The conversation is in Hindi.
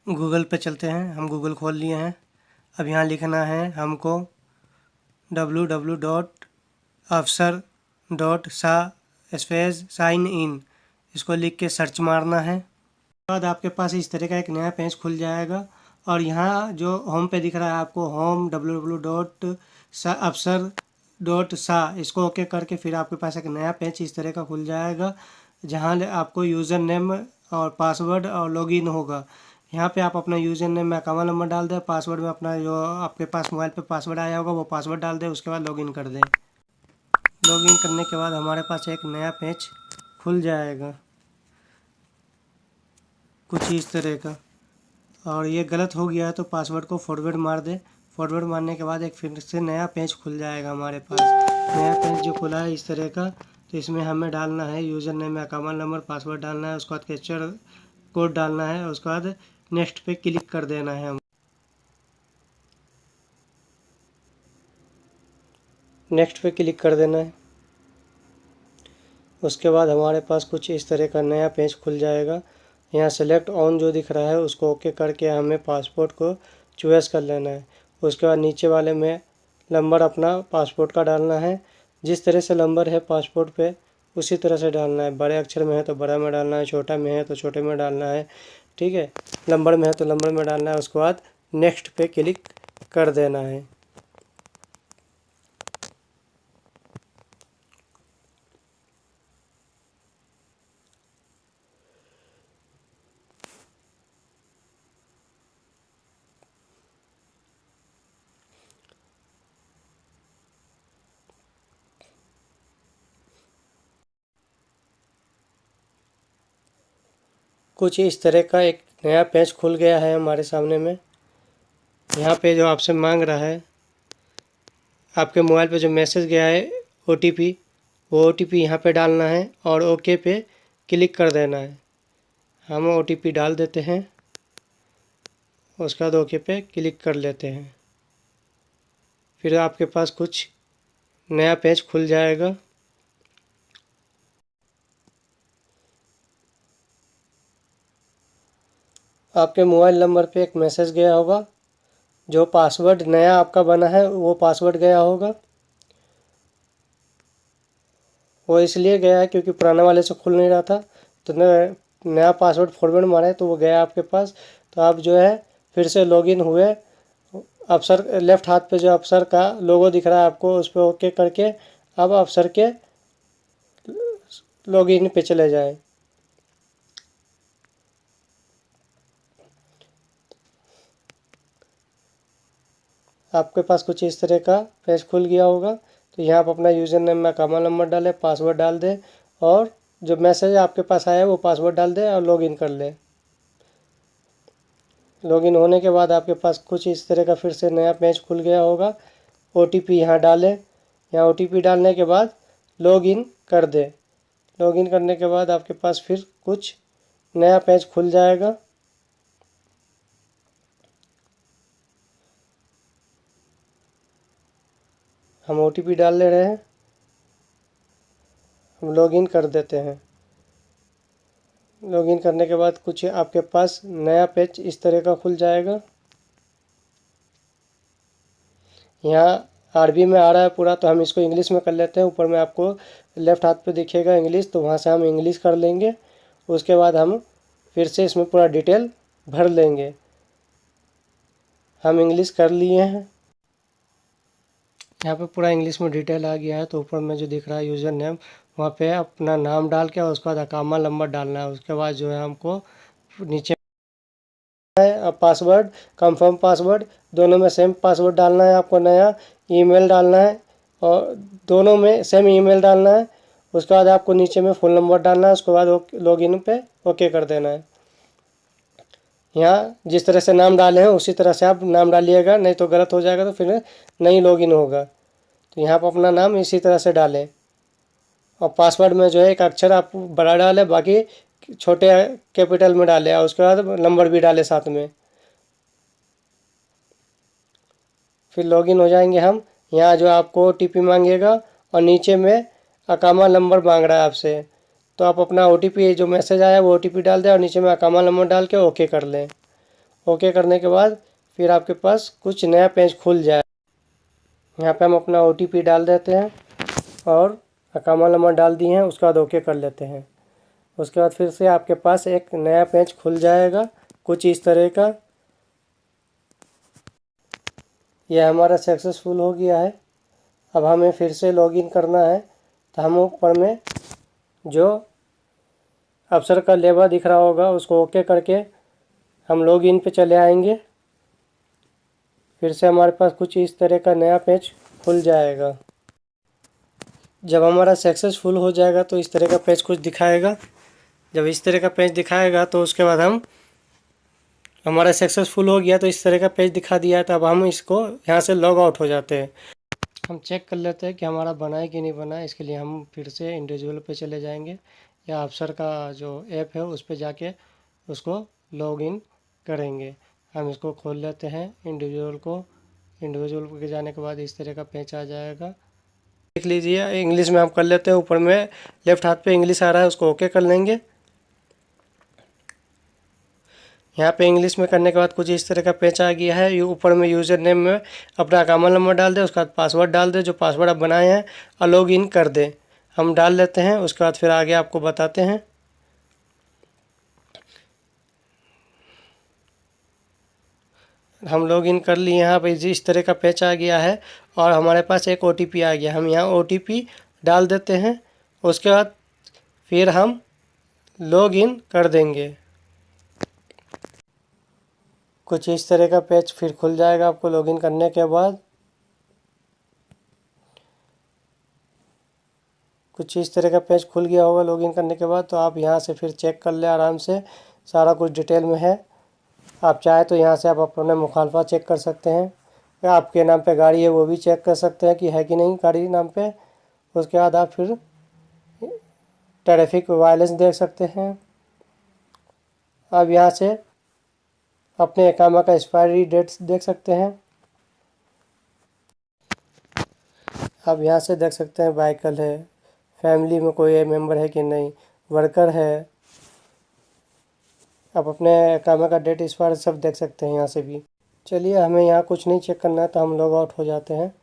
गूगल पे चलते हैं। हम गूगल खोल लिए हैं। अब यहाँ लिखना है हमको www.afsar.sa/sign-in, इसको लिख के सर्च मारना है। उसके बाद आपके पास इस तरह का एक नया पेज खुल जाएगा और यहाँ जो होम पे दिख रहा है आपको होम www.afsar.sa, इसको ओके करके फिर आपके पास एक नया पेज इस तरह का खुल जाएगा जहाँ आपको यूज़र नेम और पासवर्ड और लॉगिन होगा। यहाँ पे आप अपना यूज़र नेम में अकाउंट नंबर डाल दें, पासवर्ड में अपना जो आपके पास मोबाइल पे पासवर्ड आया होगा वो पासवर्ड डाल दें, उसके बाद लॉगिन कर दें। लॉगिन करने के बाद हमारे पास एक नया पेज खुल जाएगा कुछ इस तरह का। और ये गलत हो गया है तो पासवर्ड को फॉरवर्ड मार दे। फॉरवर्ड मारने के बाद एक फिर से नया पेज खुल जाएगा हमारे पास। नया पेज जो खुला है इस तरह का, तो इसमें हमें डालना है यूज़र नेम में अकाउंट नंबर, पासवर्ड डालना है, उसके बाद कैप्चर कोड डालना है, उसके बाद नेक्स्ट पे क्लिक कर देना है। हम नेक्स्ट पे क्लिक कर देना है। उसके बाद हमारे पास कुछ इस तरह का नया पेज खुल जाएगा। यहाँ सेलेक्ट ऑन जो दिख रहा है उसको ओके करके हमें पासपोर्ट को चॉइस कर लेना है। उसके बाद नीचे वाले में नंबर अपना पासपोर्ट का डालना है। जिस तरह से नंबर है पासपोर्ट पे उसी तरह से डालना है। बड़े अक्षर में है तो बड़ा में डालना है, छोटा में है तो छोटे में डालना है, ठीक है। नंबर में है तो नंबर में डालना है। उसके बाद नेक्स्ट पे क्लिक कर देना है। कुछ इस तरह का एक नया पेज खुल गया है हमारे सामने में। यहाँ पे जो आपसे मांग रहा है, आपके मोबाइल पे जो मैसेज गया है OTP, वो OTP यहाँ पे डालना है और ओके पे क्लिक कर देना है। हम OTP डाल देते हैं, उसके बाद ओके पे क्लिक कर लेते हैं। फिर आपके पास कुछ नया पेज खुल जाएगा। आपके मोबाइल नंबर पे एक मैसेज गया होगा, जो पासवर्ड नया आपका बना है वो पासवर्ड गया होगा। वो इसलिए गया है क्योंकि पुराने वाले से खुल नहीं रहा था, तो नया पासवर्ड फॉरवर्ड मारे तो वो गया आपके पास। तो आप जो है फिर से लॉगिन हुए। अफसर लेफ्ट हाथ पे जो अफसर का लोगो दिख रहा है आपको, उस पर ओके करके अब अफसर के लॉगिन पे चले जाएं। आपके पास कुछ इस तरह का पेज खुल गया होगा। तो यहाँ पर अपना यूज़र नेम में अकाउंट नंबर डालें, पासवर्ड डाल दें और जो मैसेज आपके पास आया है वो पासवर्ड डाल दें और लॉगिन कर लें। लॉगिन होने के बाद आपके पास कुछ इस तरह का फिर से नया पेज खुल गया होगा। OTP यहाँ डालें। यहाँ OTP डालने के बाद लॉगिन कर दें। लॉगिन करने के बाद आपके पास फिर कुछ नया पेज खुल जाएगा। हम OTP डाल ले रहे हैं, हम लॉगिन कर देते हैं। लॉगिन करने के बाद कुछ आपके पास नया पेज इस तरह का खुल जाएगा। यहाँ अरबी में आ रहा है पूरा, तो हम इसको इंग्लिश में कर लेते हैं। ऊपर में आपको लेफ़्ट हाथ पे दिखेगा इंग्लिश, तो वहाँ से हम इंग्लिश कर लेंगे। उसके बाद हम फिर से इसमें पूरा डिटेल भर लेंगे। हम इंग्लिश कर लिए हैं। यहाँ पे पूरा इंग्लिश में डिटेल आ गया है। तो ऊपर में जो दिख रहा है यूज़र नेम, वहाँ पे अपना नाम डाल के और उसके बाद अकाउंट नंबर डालना है। उसके बाद जो है हमको नीचे पासवर्ड, कंफर्म पासवर्ड, दोनों में सेम पासवर्ड डालना है। आपको नया ईमेल डालना है और दोनों में सेम ईमेल डालना है। उसके बाद आपको नीचे में फ़ोन नंबर डालना है। उसके बाद लॉगिन पे ओके कर देना है। यहाँ जिस तरह से नाम डाले हैं उसी तरह से आप नाम डालिएगा, नहीं तो गलत हो जाएगा तो फिर नहीं लॉगिन होगा। तो यहाँ पर अपना नाम इसी तरह से डालें और पासवर्ड में जो है एक अक्षर आप बड़ा डालें, बाकी छोटे कैपिटल में डालें और उसके बाद नंबर भी डालें साथ में। फिर लॉगिन हो जाएंगे हम। यहाँ जो आपको OTP मांगेगा और नीचे में अकाउंट नंबर मांग रहा है आपसे, तो आप अपना OTP जो मैसेज आया वो OTP डाल दें और नीचे में अकाउंट नंबर डाल के ओके कर लें। ओके करने के बाद फिर आपके पास कुछ नया पेज खुल जाए। यहाँ पे हम अपना OTP डाल देते हैं और अकाउंट नंबर डाल दिए हैं, उसके बाद ओके कर लेते हैं। उसके बाद फिर से आपके पास एक नया पेज खुल जाएगा कुछ इस तरह का। यह हमारा सक्सेसफुल हो गया है। अब हमें फिर से लॉगिन करना है, तो हम ऊपर में जो अफसर का लेबल दिख रहा होगा उसको ओके करके हम लॉगिन पे चले आएंगे। फिर से हमारे पास कुछ इस तरह का नया पेज खुल जाएगा। जब हमारा सक्सेसफुल हो जाएगा तो इस तरह का पेज कुछ दिखाएगा। जब इस तरह का पेज दिखाएगा तो उसके बाद हमारा सक्सेसफुल हो गया तो इस तरह का पेज दिखा दिया है। तो अब हम इसको यहाँ से लॉग आउट हो जाते हैं। हम चेक कर लेते हैं कि हमारा बना है कि नहीं बना है। इसके लिए हम फिर से इंडिविजुअल पे चले जाएंगे या अफसर का जो ऐप है उस पर जाके उसको लॉग इन करेंगे। हम इसको खोल लेते हैं इंडिविजुअल को। इंडिविजुअल पे जाने के बाद इस तरह का पेज आ जाएगा। देख लीजिए इंग्लिश में हम कर लेते हैं। ऊपर में लेफ्ट हाथ पे इंग्लिश आ रहा है, उसको ओके कर लेंगे। यहाँ पे इंग्लिश में करने के बाद कुछ इस तरह का पेज आ गया है। ये ऊपर में यूज़र नेम में अपना अकाउंट नंबर डाल दे, उसके बाद पासवर्ड डाल दे, जो पासवर्ड आप बनाए हैं, और लॉग इन कर दे। हम डाल लेते हैं, उसके बाद फिर आगे आपको बताते हैं। हम लॉग इन कर लिए। यहाँ पे इस तरह का पेज आ गया है और हमारे पास एक OTP आ गया। हम यहाँ OTP डाल देते हैं, उसके बाद फिर हम लॉग इन कर देंगे। कुछ इस तरह का पेज फिर खुल जाएगा आपको लॉगिन करने के बाद। कुछ इस तरह का पेज खुल गया होगा लॉगिन करने के बाद। तो आप यहाँ से फिर चेक कर ले आराम से, सारा कुछ डिटेल में है। आप चाहे तो यहाँ से आप अपना मुखालफा चेक कर सकते हैं, या आपके नाम पे गाड़ी है वो भी चेक कर सकते हैं कि है कि नहीं गाड़ी नाम पे। उसके बाद आप फिर ट्रैफिक वायलेंस देख सकते हैं। आप यहाँ से अपने इकामा का एक्सपायरी डेट देख सकते हैं। आप यहाँ से देख सकते हैं व्हीकल है, फैमिली में कोई मेंबर है कि नहीं, वर्कर है। आप अपने इकामा का डेट एक्सपायर सब देख सकते हैं यहाँ से भी। चलिए हमें यहाँ कुछ नहीं चेक करना है तो हम लॉग आउट हो जाते हैं।